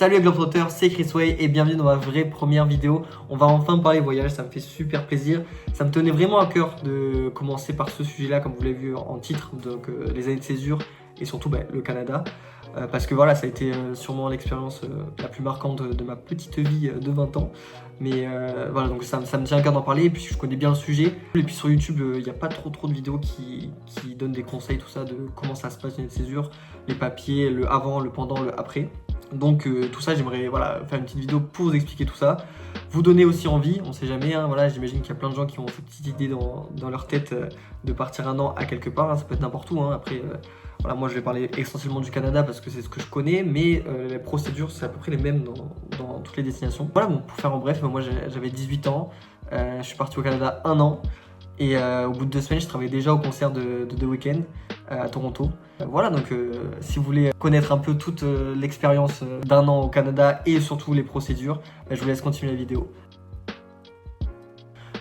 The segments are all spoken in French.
Salut les Globetrotters, c'est Chris Way et bienvenue dans ma vraie première vidéo. On va enfin parler voyage, ça me fait super plaisir. Ça me tenait vraiment à cœur de commencer par ce sujet-là, comme vous l'avez vu en titre, donc les années de césure et surtout le Canada. Parce que voilà, ça a été sûrement l'expérience la plus marquante de ma petite vie de 20 ans. Mais voilà, donc ça me tient à cœur d'en parler. Et puis je connais bien le sujet. Et puis sur YouTube, il n'y a pas trop de vidéos qui donnent des conseils, tout ça, de comment ça se passe une année de césure, les papiers, le avant, le pendant, le après. Donc tout ça, j'aimerais faire une petite vidéo pour vous expliquer tout ça. Vous donner aussi envie, on sait jamais, hein, voilà, j'imagine qu'il y a plein de gens qui ont cette petite idée dans leur tête de partir un an à quelque part, hein, ça peut être n'importe où, hein. Après, voilà, moi je vais parler essentiellement du Canada parce que c'est ce que je connais, mais les procédures c'est à peu près les mêmes dans toutes les destinations. Voilà, bon, pour faire en bref, moi j'avais 18 ans, je suis parti au Canada un an. Et au bout de 2 semaines, je travaillais déjà au concert de The Weeknd à Toronto. Voilà, donc si vous voulez connaître un peu toute l'expérience d'un an au Canada et surtout les procédures, je vous laisse continuer la vidéo.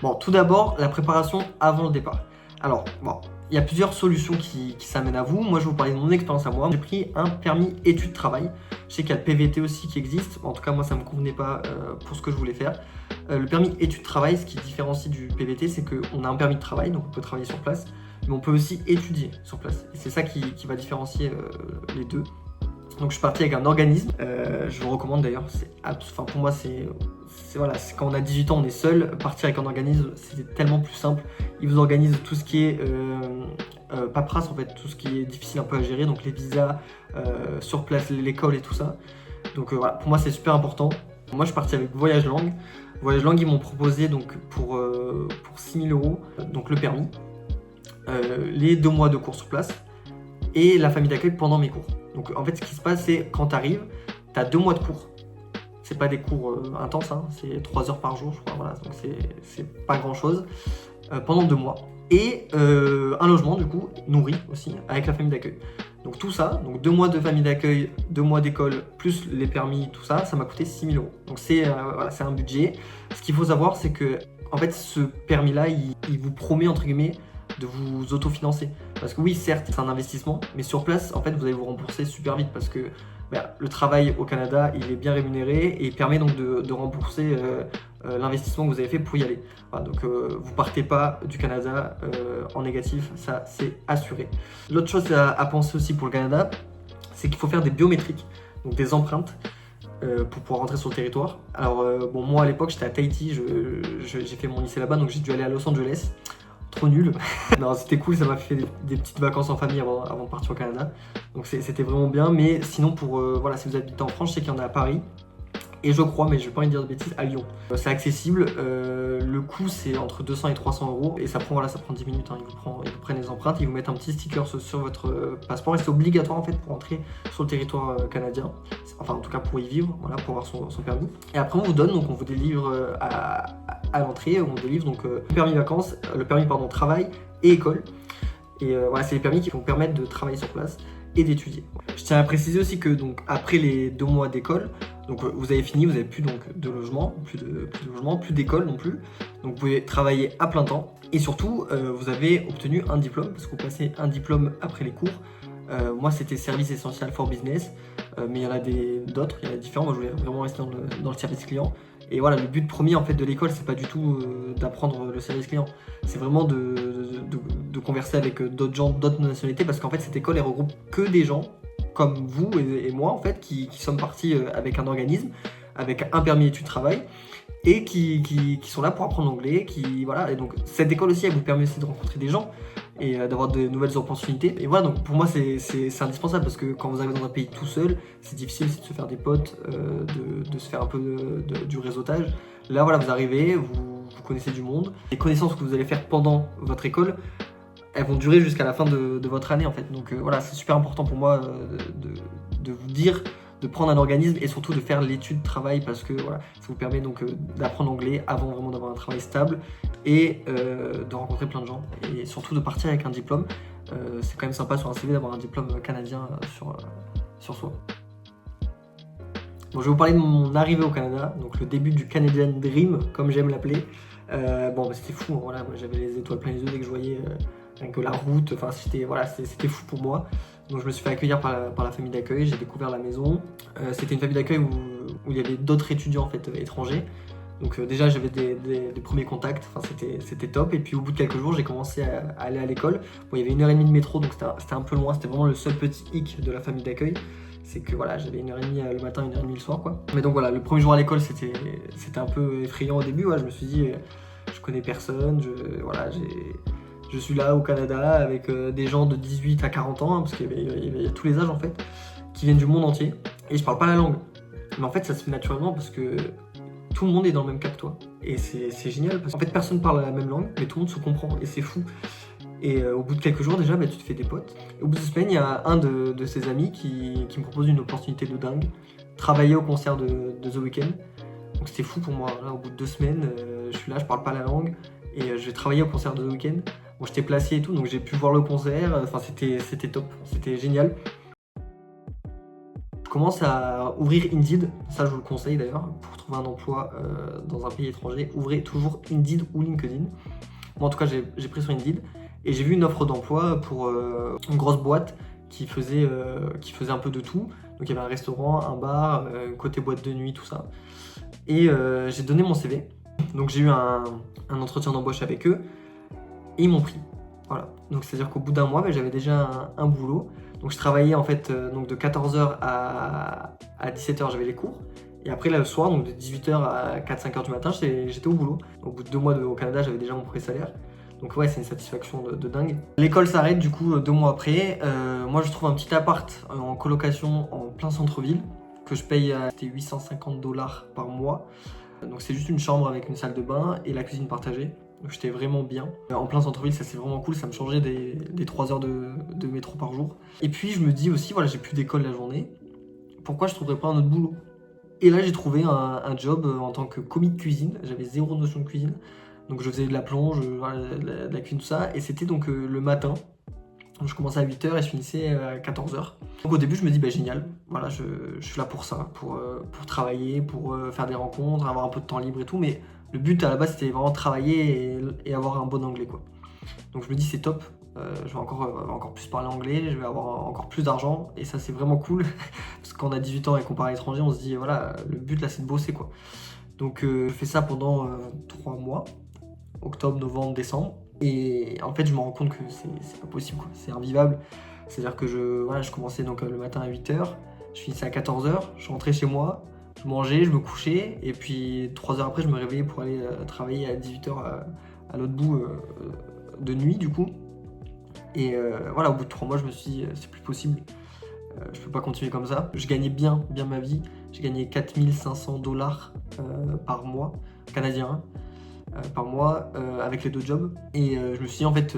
Bon, tout d'abord, la préparation avant le départ. Alors, bon, il y a plusieurs solutions qui s'amènent à vous. Moi, je vais vous parler de mon expérience à moi. J'ai pris un permis études-travail. Je sais qu'il y a le PVT aussi qui existe. En tout cas, moi, ça ne me convenait pas pour ce que je voulais faire. Le permis études-travail, ce qui différencie du PVT, c'est qu'on a un permis de travail, donc on peut travailler sur place, mais on peut aussi étudier sur place. Et c'est ça qui va différencier les deux. Donc je suis parti avec un organisme, je vous recommande d'ailleurs, pour moi voilà, quand on a 18 ans, on est seul, partir avec un organisme, c'est tellement plus simple. Il vous organise tout ce qui est paperasse, en fait, tout ce qui est difficile un peu à gérer, donc les visas, sur place, l'école et tout ça. Donc voilà, pour moi c'est super important. Moi je suis parti avec Voyage Langue. Voyage Langue, ils m'ont proposé donc pour 6 000 €, donc le permis, les 2 mois de cours sur place et la famille d'accueil pendant mes cours. Donc en fait, ce qui se passe, c'est quand tu arrives, tu as 2 mois de cours. C'est pas des cours intenses, hein, c'est 3 heures par jour, je crois, voilà, donc c'est pas grand chose, pendant 2 mois. Et un logement, du coup, nourri aussi, avec la famille d'accueil. Donc tout ça, donc 2 mois de famille d'accueil, 2 mois d'école, plus les permis, tout ça, ça m'a coûté 6 000 €. Donc c'est voilà, un budget. Ce qu'il faut savoir, c'est que en fait, ce permis-là, il vous promet, entre guillemets, de vous autofinancer. Parce que oui, certes, c'est un investissement, mais sur place, en fait, vous allez vous rembourser super vite parce que le travail au Canada, il est bien rémunéré et il permet donc de rembourser l'investissement que vous avez fait pour y aller. Voilà, donc vous partez pas du Canada en négatif, ça c'est assuré. L'autre chose à penser aussi pour le Canada, c'est qu'il faut faire des biométriques, donc des empreintes pour pouvoir rentrer sur le territoire. Alors bon, moi à l'époque j'étais à Tahiti, j'ai fait mon lycée là-bas, donc j'ai dû aller à Los Angeles. Trop nul. Non, c'était cool, ça m'a fait des petites vacances en famille avant de partir au Canada. Donc c'était vraiment bien. Mais sinon, voilà, si vous habitez en France, je sais qu'il y en a à Paris. Et je crois, mais je vais pas envie de dire de bêtises, à Lyon. C'est accessible. Le coût, c'est entre 200 et 300 €. Et ça prend 10 minutes. Hein. Ils vous prennent les empreintes, ils vous mettent un petit sticker sur votre passeport. Et c'est obligatoire en fait pour entrer sur le territoire canadien. Enfin, en tout cas pour y vivre, voilà, pour avoir son permis. Et après, on vous donne, donc on vous délivre à l'entrée, on délivre donc le permis vacances, le permis travail et école. Et voilà, c'est les permis qui vont permettre de travailler sur place et d'étudier. Je tiens à préciser aussi que donc après les 2 mois d'école, donc vous avez fini, vous n'avez plus donc de logement, plus d'école non plus. Donc vous pouvez travailler à plein temps et surtout vous avez obtenu un diplôme parce que vous passez un diplôme après les cours. Moi c'était service essentiel for business, mais il y en a d'autres, il y en a différents. Moi je voulais vraiment rester dans le service client. Et voilà, le but premier en fait de l'école, c'est pas du tout d'apprendre le service client, c'est vraiment de converser avec d'autres gens, d'autres nationalités, parce qu'en fait cette école elle regroupe que des gens comme vous et moi en fait qui sommes partis avec un organisme, avec un permis études-travail et qui sont là pour apprendre l'anglais, voilà. Et donc cette école aussi elle vous permet aussi de rencontrer des gens et d'avoir de nouvelles opportunités. Et voilà, donc pour moi c'est indispensable parce que quand vous arrivez dans un pays tout seul, c'est difficile aussi de se faire des potes, de se faire un peu du réseautage. Là voilà, vous arrivez, vous connaissez du monde. Les connaissances que vous allez faire pendant votre école, elles vont durer jusqu'à la fin de votre année en fait. Donc voilà, c'est super important pour moi de vous dire de prendre un organisme et surtout de faire l'étude travail parce que voilà, ça vous permet donc d'apprendre l'anglais avant vraiment d'avoir un travail stable et de rencontrer plein de gens et surtout de partir avec un diplôme. C'est quand même sympa sur un CV d'avoir un diplôme canadien sur soi. Bon, je vais vous parler de mon arrivée au Canada, donc le début du Canadian Dream comme j'aime l'appeler. C'était fou, hein, voilà, moi j'avais les étoiles plein les yeux dès que je voyais rien que la route, enfin c'était fou pour moi. Donc je me suis fait accueillir par la famille d'accueil, j'ai découvert la maison. C'était une famille d'accueil où où il y avait d'autres étudiants en fait étrangers. Donc déjà j'avais des premiers contacts, enfin c'était top. Et puis au bout de quelques jours j'ai commencé à aller à l'école. Bon, il y avait 1h30 de métro, donc c'était un peu loin, c'était vraiment le seul petit hic de la famille d'accueil. C'est que voilà, j'avais 1h30 le matin, 1h30 le soir quoi. Mais donc voilà, le premier jour à l'école c'était un peu effrayant au début, ouais. Je me suis dit je connais personne, je suis là au Canada avec des gens de 18 à 40 ans, hein, parce qu'il y avait tous les âges en fait, qui viennent du monde entier, et je parle pas la langue. Mais en fait ça se fait naturellement parce que tout le monde est dans le même cas que toi. Et c'est génial parce qu'en fait personne parle la même langue, mais tout le monde se comprend et c'est fou. Et au bout de quelques jours déjà, tu te fais des potes. Et au bout de 2 semaines, il y a un de ses amis qui me propose une opportunité de dingue, travailler au concert de The Weeknd. Donc c'était fou pour moi. Là, au bout de 2 semaines, je suis là, je parle pas la langue et je vais travailler au concert de The Weeknd. Bon, j'étais placé et tout, donc j'ai pu voir le concert. Enfin, c'était top, c'était génial. Je commence à ouvrir Indeed, ça je vous le conseille d'ailleurs, pour trouver un emploi dans un pays étranger, ouvrez toujours Indeed ou LinkedIn. Moi en tout cas j'ai pris sur Indeed et j'ai vu une offre d'emploi pour une grosse boîte qui faisait un peu de tout. Donc il y avait un restaurant, un bar, côté boîte de nuit, tout ça. Et j'ai donné mon CV, donc j'ai eu un entretien d'embauche avec eux et ils m'ont pris. Voilà, donc c'est à dire qu'au bout d'un mois j'avais déjà un boulot. Donc je travaillais en fait donc de 14h à 17h j'avais les cours. Et après là, le soir, donc de 18h à 4-5h du matin, j'étais au boulot. Au bout de 2 mois au Canada, j'avais déjà mon premier salaire. Donc ouais, c'est une satisfaction de dingue. L'école s'arrête du coup 2 mois après. Moi je trouve un petit appart en colocation en plein centre-ville que je paye à 850 $ par mois. Donc c'est juste une chambre avec une salle de bain et la cuisine partagée. Donc j'étais vraiment bien. En plein centre-ville, ça c'est vraiment cool, ça me changeait des 3 heures de métro par jour. Et puis je me dis aussi, voilà, j'ai plus d'école la journée, pourquoi je trouverais pas un autre boulot? Et là j'ai trouvé un job en tant que commis de cuisine, j'avais zéro notion de cuisine. Donc je faisais de la plonge, de la cuisine, tout ça, et c'était donc le matin. Donc je commençais à 8h et je finissais à 14h. Donc au début je me dis bah génial, voilà, je suis là pour ça, pour travailler, pour faire des rencontres, avoir un peu de temps libre et tout, mais le but à la base c'était vraiment travailler et avoir un bon anglais quoi. Donc je me dis c'est top, je vais encore plus parler anglais, je vais avoir encore plus d'argent et ça c'est vraiment cool parce que quand on a 18 ans et qu'on part à l'étranger on se dit voilà le but là c'est de bosser quoi. Donc je fais ça pendant 3 mois, octobre, novembre, décembre, et en fait je me rends compte que c'est pas possible quoi, c'est invivable. C'est-à-dire que je commençais donc le matin à 8h, je finissais à 14h, je rentrais chez moi, je mangeais, je me couchais, et puis 3 heures après, je me réveillais pour aller travailler à 18h à l'autre bout de nuit, du coup. Et voilà, au bout de 3 mois, je me suis dit, c'est plus possible, je peux pas continuer comme ça. Je gagnais bien ma vie, j'ai gagné 4500 $ par mois, canadiens, par mois, avec les 2 jobs. Et je me suis dit, en fait,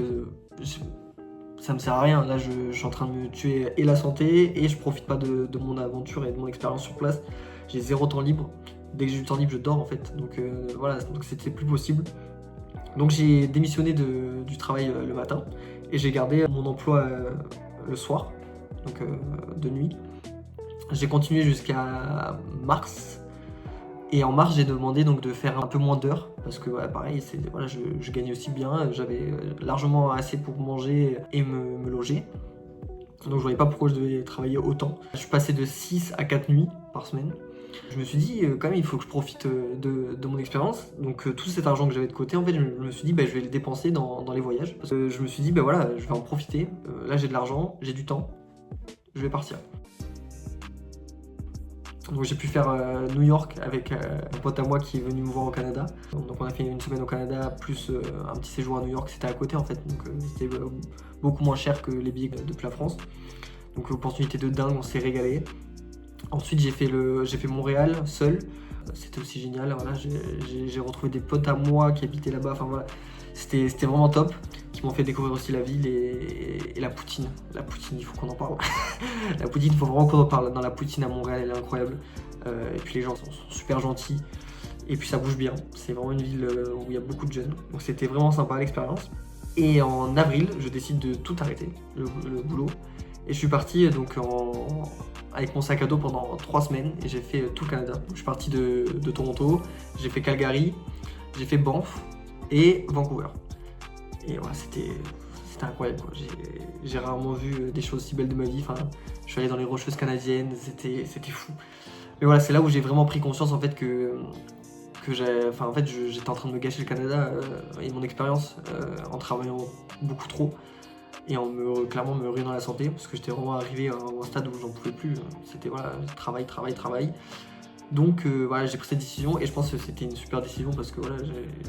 ça me sert à rien. Là, je suis en train de me tuer et la santé, et je profite pas de mon aventure et de mon expérience sur place. J'ai 0 temps libre. Dès que j'ai du temps libre, je dors en fait. Donc voilà, donc c'était plus possible. Donc j'ai démissionné du travail le matin et j'ai gardé mon emploi le soir, donc de nuit. J'ai continué jusqu'à mars. Et en mars, j'ai demandé donc de faire un peu moins d'heures parce que ouais, pareil, voilà, je gagnais aussi bien. J'avais largement assez pour manger et me loger. Donc je voyais pas pourquoi je devais travailler autant. Je suis passé de 6 à 4 nuits par semaine. Je me suis dit quand même il faut que je profite de mon expérience. Donc tout cet argent que j'avais de côté, en fait je me suis dit je vais le dépenser dans les voyages. Parce que je me suis dit voilà, je vais en profiter. Là j'ai de l'argent, j'ai du temps, je vais partir. Donc j'ai pu faire New York avec un pote à moi qui est venu me voir au Canada. Donc on a fait une semaine au Canada plus un petit séjour à New York, c'était à côté en fait. Donc c'était beaucoup moins cher que les billets depuis la France. Donc opportunité de dingue, on s'est régalé. Ensuite j'ai fait Montréal seul, c'était aussi génial. Voilà, j'ai retrouvé des potes à moi qui habitaient là-bas. Enfin voilà, c'était vraiment top. Qui m'ont fait découvrir aussi la ville et la poutine. La poutine, il faut qu'on en parle. La poutine, il faut vraiment qu'on en parle. Dans la poutine à Montréal, elle est incroyable. Et puis les gens sont super gentils. Et puis ça bouge bien. C'est vraiment une ville où il y a beaucoup de jeunes. Donc c'était vraiment sympa l'expérience. Et en avril, je décide de tout arrêter, le boulot. Et je suis parti donc avec mon sac à dos pendant 3 semaines et j'ai fait tout le Canada. Donc, je suis parti de Toronto, j'ai fait Calgary, j'ai fait Banff et Vancouver. Et voilà, c'était incroyable quoi. J'ai rarement vu des choses si belles de ma vie. Enfin, je suis allé dans les Rocheuses canadiennes, c'était fou. Mais voilà, c'est là où j'ai vraiment pris conscience en fait que j'étais en train de me gâcher le Canada et mon expérience en travaillant beaucoup trop et clairement me ruinant la santé parce que j'étais vraiment arrivé à un stade où j'en pouvais plus. C'était voilà, travail, travail, travail. Donc voilà, j'ai pris cette décision et je pense que c'était une super décision parce que voilà,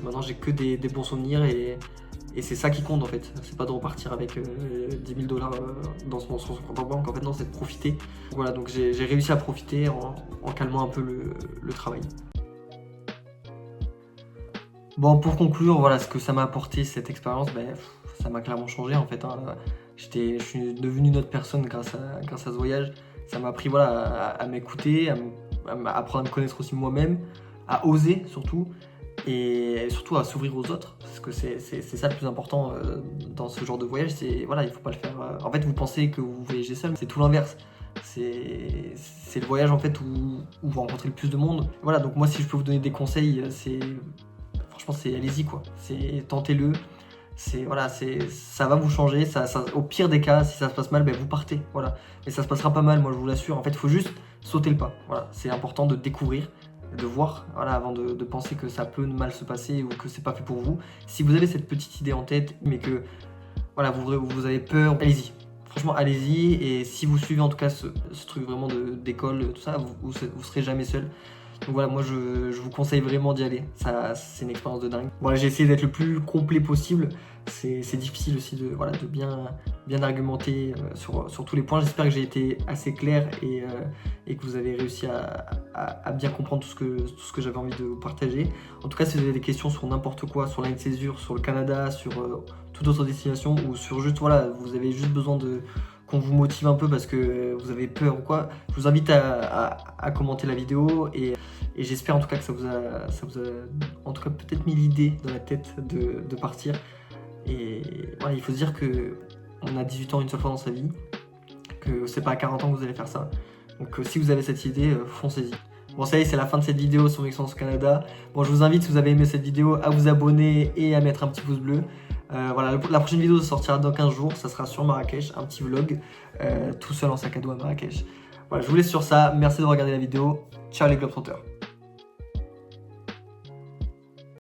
maintenant j'ai que des bons souvenirs et c'est ça qui compte en fait. C'est pas de repartir avec 10 000 $, dans son compte en banque. En fait, non, c'est de profiter. Voilà, donc j'ai réussi à profiter en calmant un peu le travail. Bon, pour conclure, voilà ce que ça m'a apporté cette expérience, ça m'a clairement changé en fait. Hein. Je suis devenu une autre personne grâce à ce voyage. Ça m'a appris voilà, à m'écouter, à apprendre à me connaître aussi moi-même, à oser surtout, et surtout à s'ouvrir aux autres. Parce que c'est ça le plus important dans ce genre de voyage. C'est voilà, il faut pas le faire. En fait, vous pensez que vous voyagez seul, c'est tout l'inverse. C'est le voyage en fait où vous rencontrez le plus de monde. Voilà, donc moi si je peux vous donner des conseils, franchement, c'est allez-y quoi. C'est tentez-le. Voilà, ça va vous changer. Au pire des cas, si ça se passe mal, vous partez. Voilà. Mais ça se passera pas mal, moi je vous l'assure. En fait, il faut juste sauter le pas. Voilà, c'est important de découvrir, de voir, voilà, avant de penser que ça peut mal se passer ou que c'est pas fait pour vous. Si vous avez cette petite idée en tête, mais que voilà, vous avez peur, allez-y. Franchement, allez-y. Et si vous suivez en tout cas ce truc vraiment d'école, tout ça, vous serez jamais seul. Donc voilà, moi je vous conseille vraiment d'y aller. Ça, c'est une expérience de dingue. Voilà, j'ai essayé d'être le plus complet possible. C'est difficile aussi de bien argumenter sur tous les points. J'espère que j'ai été assez clair et que vous avez réussi à bien comprendre tout ce que j'avais envie de vous partager. En tout cas, si vous avez des questions sur n'importe quoi, sur l'année de césure, sur le Canada, sur toute autre destination ou sur juste, voilà, vous avez juste besoin qu'on vous motive un peu parce que vous avez peur ou quoi, je vous invite à commenter la vidéo et j'espère en tout cas que ça vous a en tout cas peut-être mis l'idée dans la tête de partir. Et voilà, il faut se dire que on a 18 ans une seule fois dans sa vie, que c'est pas à 40 ans que vous allez faire ça. Donc si vous avez cette idée, foncez-y. Bon, ça y est, c'est la fin de cette vidéo sur mon expérience au Canada. Bon, je vous invite, si vous avez aimé cette vidéo, à vous abonner et à mettre un petit pouce bleu. Voilà, la prochaine vidéo sortira dans 15 jours, ça sera sur Marrakech, un petit vlog, tout seul en sac à dos à Marrakech. Voilà, je vous laisse sur ça, merci de regarder la vidéo, ciao les Globetrotters.